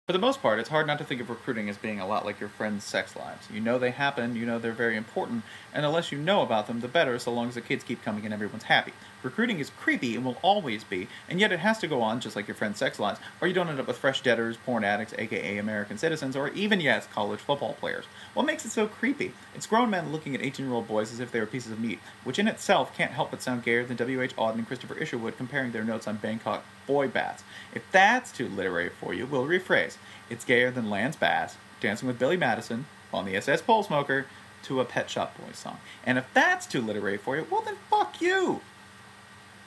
For the most part, it's hard not to think of recruiting as being a lot like your friends' sex lives. You know they happen, you know they're very important, and the less you know about them, the better, so long as the kids keep coming and everyone's happy. Recruiting is creepy and will always be, and yet it has to go on just like your friends' sex lives, or you don't end up with fresh debtors, porn addicts, aka American citizens, or even, yes, college football players. What makes it so creepy? It's grown men looking at 18-year-old boys as if they were pieces of meat, which in itself can't help but sound gayer than W.H. Auden and Christopher Isherwood comparing their notes on Bangkok boy baths. If that's too literary for you, we'll rephrase. It's gayer than Lance Bass, Dancing with Billy Madison, on the SS Pole Smoker, to a Pet Shop Boys song. And if that's too literary for you, well then fuck you!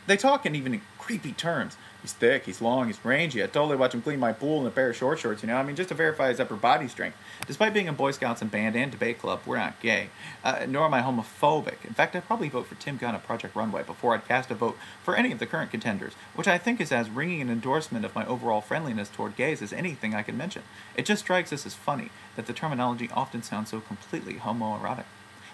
They talk in even creepy terms. He's thick, he's long, he's rangy. I totally watch him clean my pool in a pair of short shorts, you know? I mean, just to verify his upper body strength. Despite being in Boy Scouts and band and debate club, we're not gay. Nor am I homophobic. In fact, I'd probably vote for Tim Gunn of Project Runway before I'd cast a vote for any of the current contenders, which I think is as ringing an endorsement of my overall friendliness toward gays as anything I can mention. It just strikes us as funny that the terminology often sounds so completely homoerotic.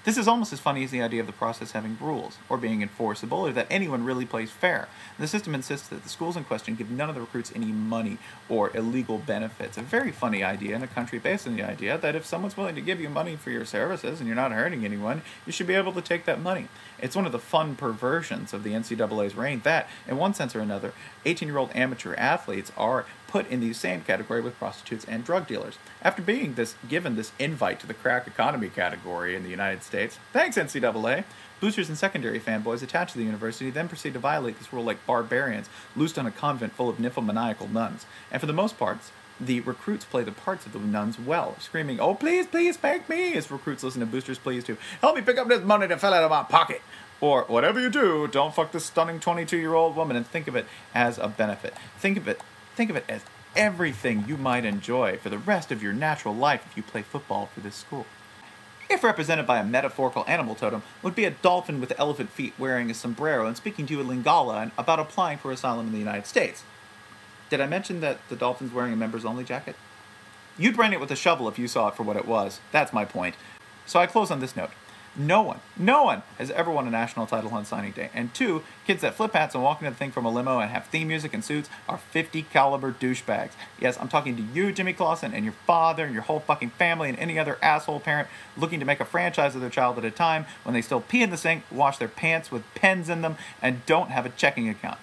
This is almost as funny as the idea of the process having rules, or being enforceable, or that anyone really plays fair. The system insists that the schools in question give none of the recruits any money or illegal benefits. A very funny idea in a country based on the idea that if someone's willing to give you money for your services and you're not hurting anyone, you should be able to take that money. It's one of the fun perversions of the NCAA's reign that, in one sense or another, 18-year-old amateur athletes are put in the same category with prostitutes and drug dealers. After being given this invite to the crack economy category in the United States, thanks NCAA, boosters and secondary fanboys attached to the university then proceed to violate this rule like barbarians loosed on a convent full of nymphomaniacal nuns. And for the most part, the recruits play the parts of the nuns well, screaming, "Oh, please, please, spank me," as recruits listen to boosters' pleas to, "Help me pick up this money that fell out of my pocket." Or, "Whatever you do, don't fuck this stunning 22-year-old woman," and think of it as a benefit. Think of it as everything you might enjoy for the rest of your natural life if you play football for this school. If represented by a metaphorical animal totem, would be a dolphin with elephant feet wearing a sombrero and speaking to you in Lingala about applying for asylum in the United States. Did I mention that the dolphin's wearing a members-only jacket? You'd brain it with a shovel if you saw it for what it was. That's my point. So I close on this note. No one has ever won a national title on signing day. And two, kids that flip hats and walk into the thing from a limo and have theme music and suits are 50 caliber douchebags. Yes, I'm talking to you, Jimmy Clausen, and your father and your whole fucking family and any other asshole parent looking to make a franchise of their child at a time when they still pee in the sink, wash their pants with pens in them, and don't have a checking account.